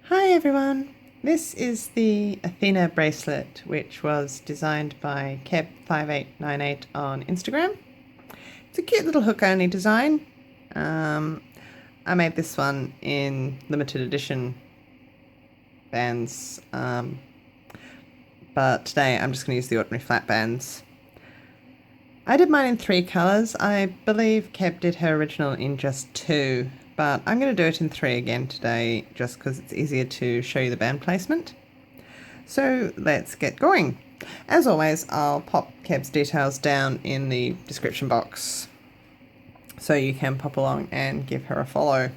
Hi everyone! This is the Athena bracelet, which was designed by Keb5898 on Instagram. It's a cute little hook-only design. I made this one in limited edition bands, but today I'm just going to use the ordinary flat bands. I did mine in 3 colours. I believe Keb did her original in just 2. But I'm going to do it in 3 again today just because it's easier to show you the band placement. So let's get going. As always, I'll pop Keb's details down in the description box so you can pop along and give her a follow.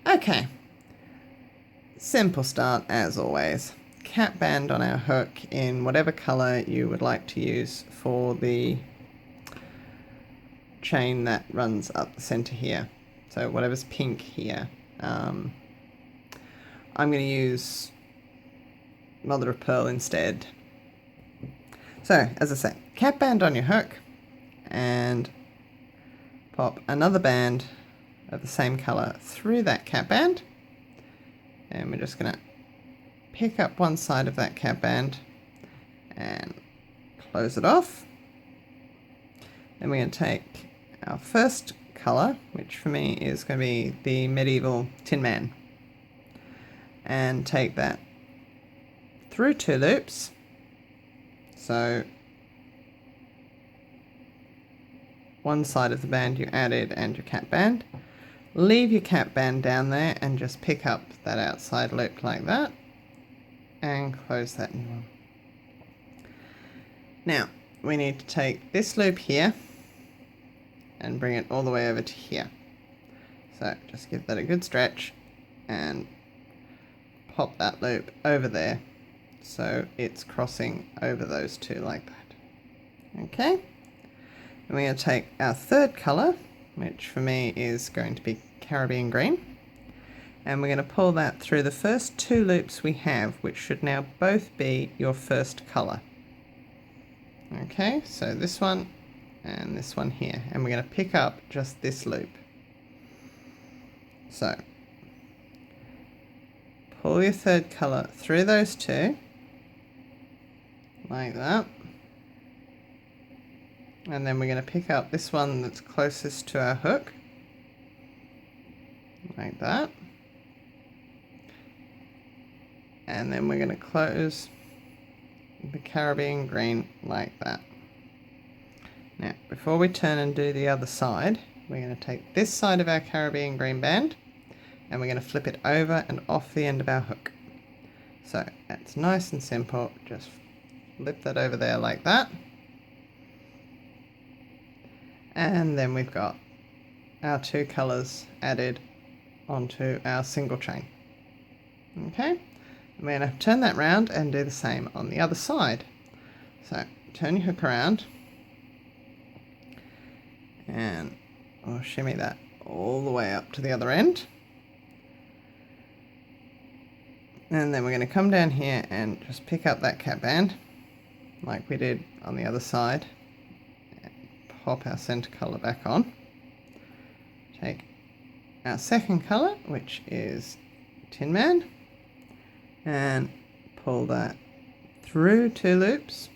Okay, simple start as always. Cap band on our hook in whatever colour you would like to use for the chain that runs up the centre here. So whatever's pink here. I'm going to use mother of pearl instead. So, as I say, cap band on your hook and pop another band of the same colour through that cap band. And we're just going to pick up one side of that cap band and close it off. Then we're going to take our first colour, which for me is going to be the medieval Tin Man, and take that through 2 loops. So one side of the band you added and your cap band. Leave your cap band down there and just pick up that outside loop like that and close that new one. Now we need to take this loop here and bring it all the way over to here. So just give that a good stretch and pop that loop over there so it's crossing over those 2 like that. Okay, and we're going to take our third colour, which for me is going to be Caribbean green, and we're going to pull that through the first 2 loops we have, which should now both be your first colour. Okay, so this one and this one here, and we're going to pick up just this loop. So pull your third colour through those 2 like that, and then we're going to pick up this one that's closest to our hook like that, and then we're going to close the Caribbean green like that. Now, before we turn and do the other side, we're going to take this side of our Caribbean green band and we're going to flip it over and off the end of our hook. So that's nice and simple. Just flip that over there like that. And then we've got our 2 colours added onto our single chain. Okay, and we're going to turn that round and do the same on the other side. So turn your hook around and we'll shimmy that all the way up to the other end. And then we're going to come down here and just pick up that cap band like we did on the other side and pop our centre colour back on. Take our second colour, which is Tin Man, and pull that through 2 loops.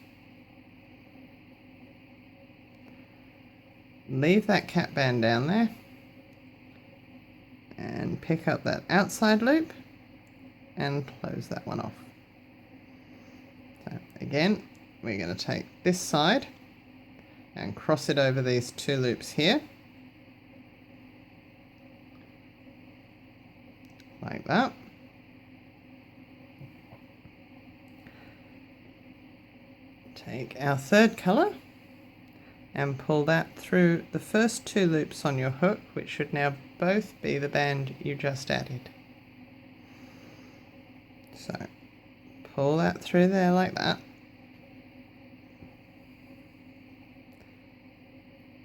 Leave that cap band down there and pick up that outside loop and close that one off. So again, we're going to take this side and cross it over these 2 loops here like that. Take our third colour and pull that through the first 2 loops on your hook, which should now both be the band you just added. So pull that through there like that,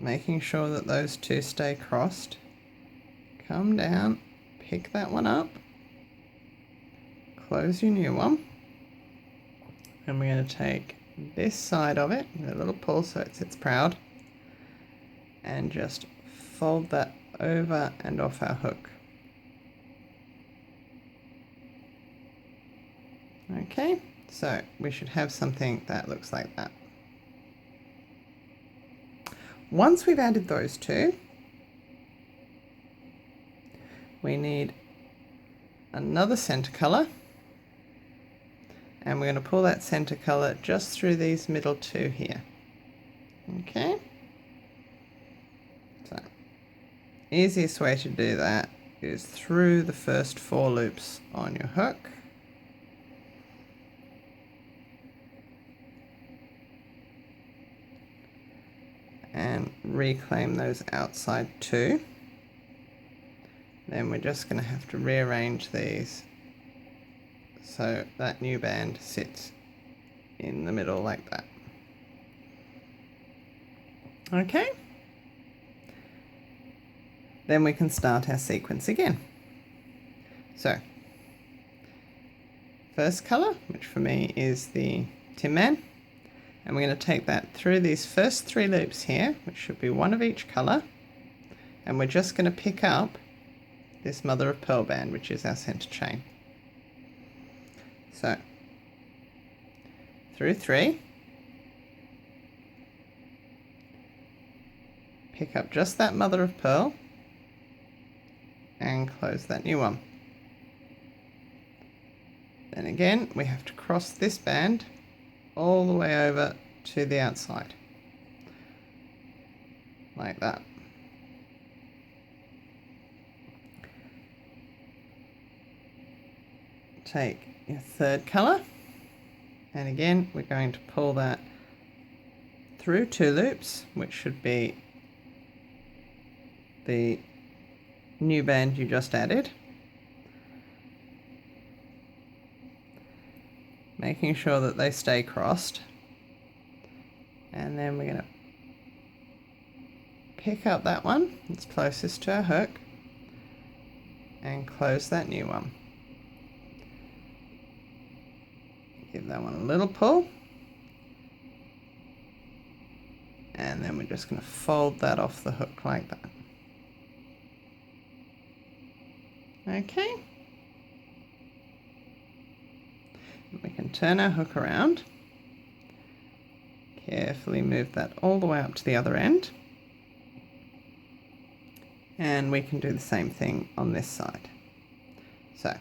making sure that those 2 stay crossed. Come down, pick that one up, close your new one, and we're going to take this side of it, a little pull so it sits proud, and just fold that over and off our hook. Okay, so we should have something that looks like that. Once we've added those two, we need another center color, and we're going to pull that center color just through these middle two here. Okay, so easiest way to do that is through the first 4 loops on your hook. And reclaim those outside 2. Then we're just going to have to rearrange these so that new band sits in the middle like that. Okay. Then we can start our sequence again. So, first color, which for me is the Tin Man, and we're going to take that through these first 3 loops here, which should be 1 of each color, and we're just going to pick up this mother of pearl band, which is our center chain. So, through 3, pick up just that mother of pearl, and close that new one. Then again, we have to cross this band all the way over to the outside, like that. Take your third color, and again we're going to pull that through 2 loops, which should be the new band you just added, making sure that they stay crossed, and then we're going to pick up that one that's closest to our hook and close that new one. Give that one a little pull, and then we're just going to fold that off the hook like that. Okay, we can turn our hook around, carefully move that all the way up to the other end, and we can do the same thing on this side. So,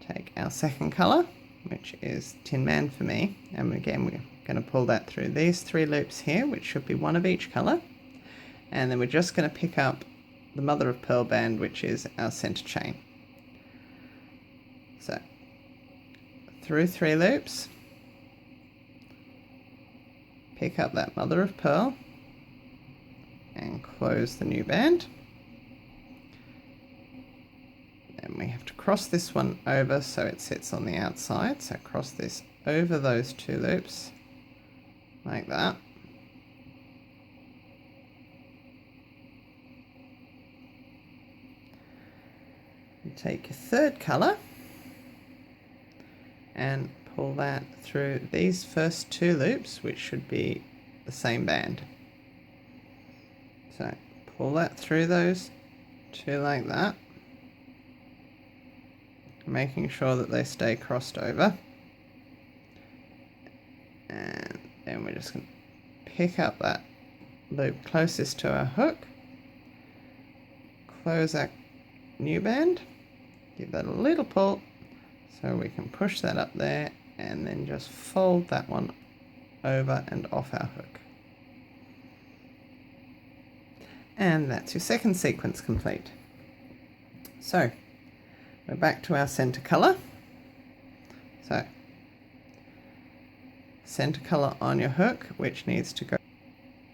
take our second colour, which is Tin Man for me, and again we're going to pull that through these 3 loops here, which should be 1 of each colour, and then we're just going to pick up the mother of pearl band, which is our center chain. So, through 3 loops, pick up that mother of pearl and close the new band. Then we have to cross this one over so it sits on the outside, so cross this over those 2 loops like that. You take your third colour and pull that through these first 2 loops, which should be the same band. So pull that through those 2 like that, making sure that they stay crossed over. And then we're just going to pick up that loop closest to our hook, close our new band, give that a little pull so we can push that up there, and then just fold that one over and off our hook. And that's your second sequence complete. So we're back to our center color. So center color on your hook, which needs to go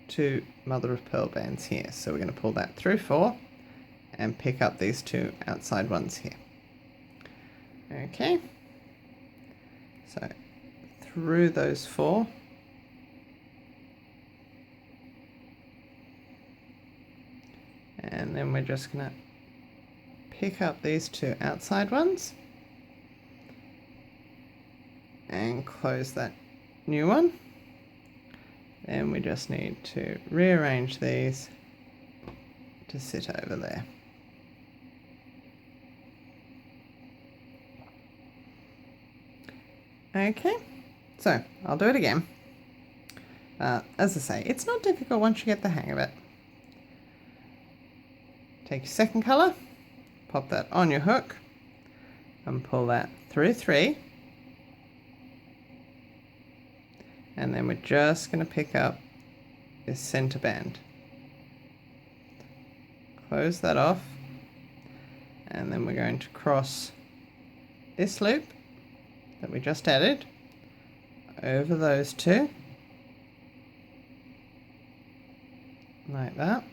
to mother of pearl bands here. So we're going to pull that through 4 and pick up these 2 outside ones here. Okay, so through those 4, and then we're just going to pick up these 2 outside ones and close that new one. Then we just need to rearrange these to sit over there. Okay, so I'll do it again. As I say, it's not difficult once you get the hang of it. Take your second colour, pop that on your hook, and pull that through 3. And then we're just going to pick up this centre band. Close that off, and then we're going to cross this loop that we just added over those 2, like that.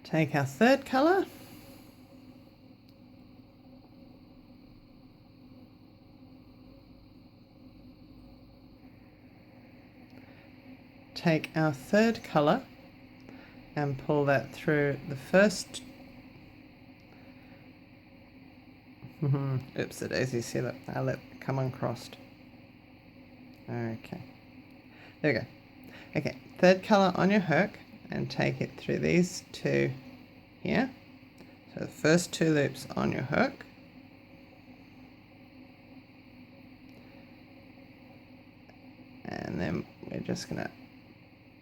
Take our third colour, and pull that through the first. Oops, the daisy, see that? I'll let it come uncrossed. Okay, there we go. Okay, third colour on your hook and take it through these 2 here. So the first 2 loops on your hook. And then we're just going to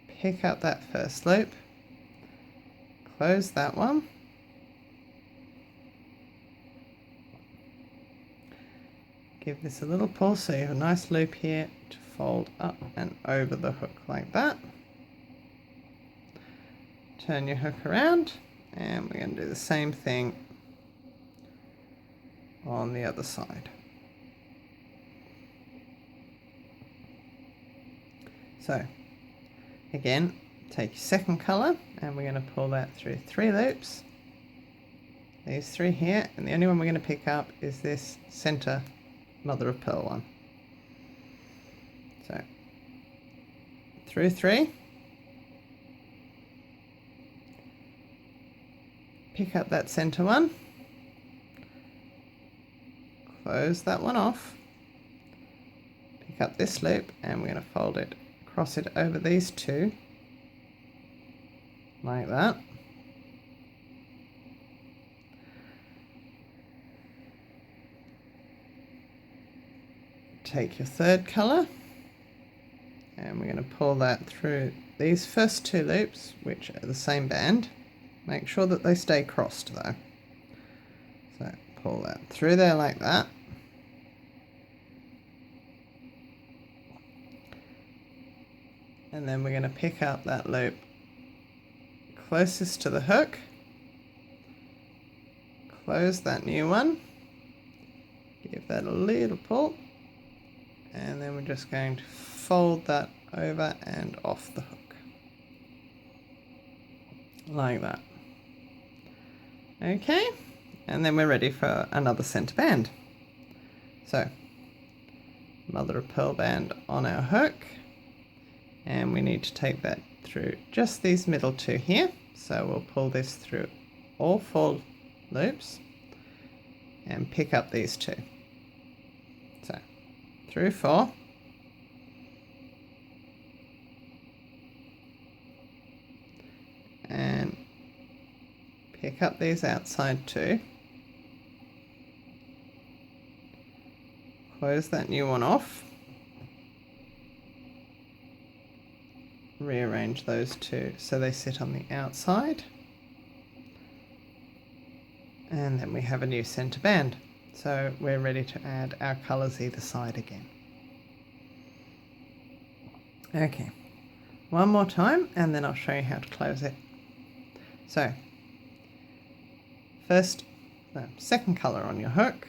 pick up that first loop, close that one, give this a little pull so you have a nice loop here to fold up and over the hook like that. Turn your hook around, and we're going to do the same thing on the other side. So again, take your second colour and we're going to pull that through 3 loops, these 3 here, and the only one we're going to pick up is this centre mother of pearl one. So through 3, pick up that centre one, close that one off, pick up this loop, and we're going to fold it, cross it over these 2 like that. Take your third colour and we're going to pull that through these first 2 loops, which are the same band. Make sure that they stay crossed though. So pull that through there like that. And then we're going to pick up that loop closest to the hook, close that new one, give that a little pull, and then we're just going to fold that over and off the hook like that. Okay, and then we're ready for another centre band. So mother of pearl band on our hook, and we need to take that through just these middle 2 here. So we'll pull this through all 4 loops and pick up these 2. So through 4, and pick up these outside 2, close that new one off, rearrange those 2 so they sit on the outside, and then we have a new centre band. So we're ready to add our colours either side again. Okay, one more time and then I'll show you how to close it. So first, the second colour on your hook,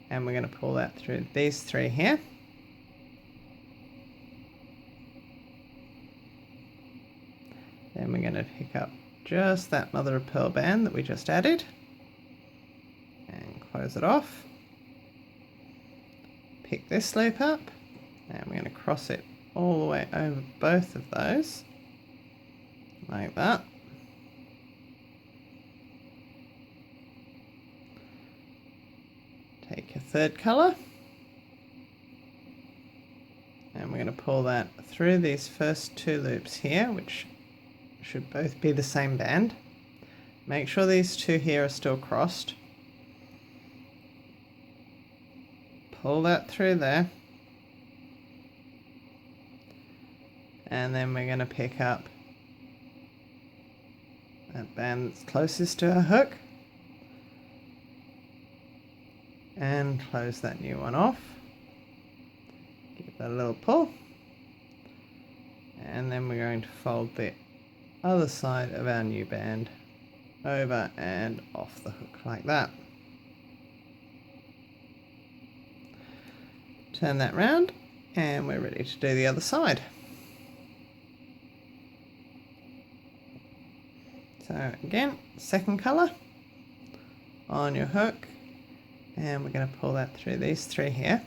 and we're going to pull that through these 3 here. Then we're going to pick up just that mother of pearl band that we just added and close it off. Pick this loop up and we're going to cross it all the way over both of those like that. Take your third colour and we're going to pull that through these first 2 loops here, which should both be the same band. Make sure these 2 here are still crossed. pull that through there. And then we're going to pick up that band that's closest to our hook. And close that new one off. Give that a little pull. And then we're going to fold the other side of our new band over and off the hook like that. Turn that round and we're ready to do the other side. So again, second colour on your hook, and we're going to pull that through these three here.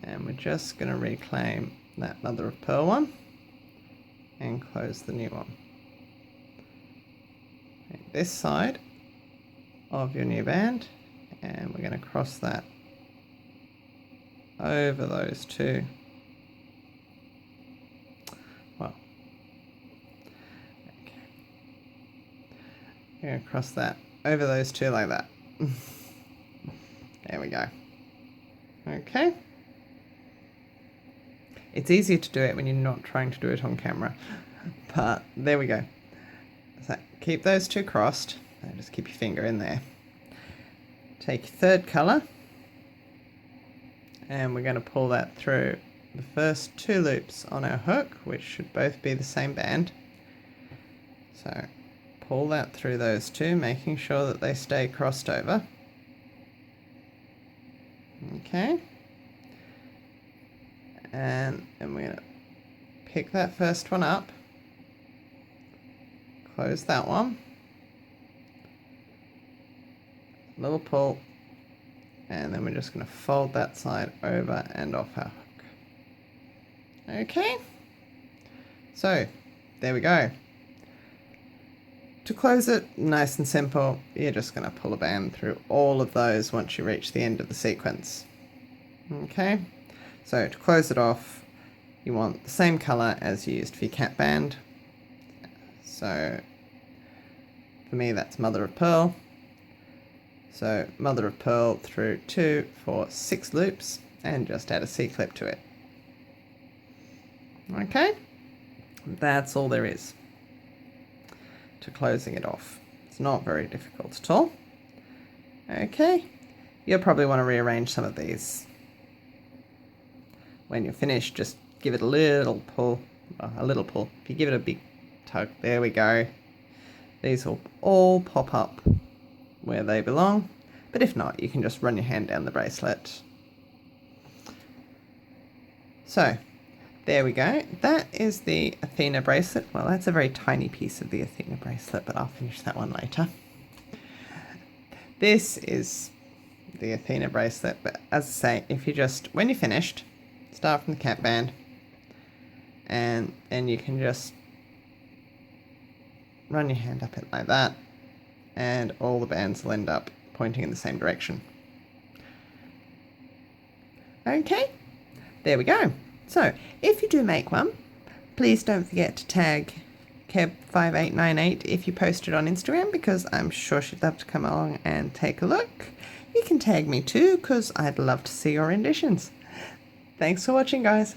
And we're just going to reclaim that mother of pearl one and close the new one. Take this side of your new band, and we're going to cross that over those two. Well, okay. We're going to cross that over those two like that. There we go. Okay. It's easier to do it when you're not trying to do it on camera, but there we go. So keep those two crossed. Just keep your finger in there. Take your third colour, and we're going to pull that through the first two loops on our hook, which should both be the same band. So pull that through those two, making sure that they stay crossed over. Okay. And then we're going to pick that first one up, close that one, little pull, and then we're just going to fold that side over and off our hook. Okay, so there we go. To close it, nice and simple, you're just going to pull a band through all of those once you reach the end of the sequence. Okay. So to close it off, you want the same colour as you used for your cat band. So for me that's mother of pearl. So mother of pearl through 2, 4, 6 loops, and just add a C-clip to it. Okay, that's all there is to closing it off. It's not very difficult at all. Okay, you'll probably want to rearrange some of these. When you're finished, just give it a little pull, If you give it a big tug, there we go. These will all pop up where they belong, but if not, you can just run your hand down the bracelet. So, there we go. That is the Athena bracelet. Well, that's a very tiny piece of the Athena bracelet, but I'll finish that one later. This is the Athena bracelet, but as I say, if you just, when you're finished, start from the cat band, and then you can just run your hand up it like that, and all the bands will end up pointing in the same direction. Okay, there we go. So, if you do make one, please don't forget to tag Keb5898 if you post it on Instagram, because I'm sure she'd love to come along and take a look. You can tag me too, because I'd love to see your renditions. Thanks for watching, guys.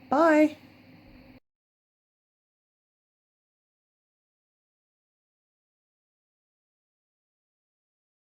Bye.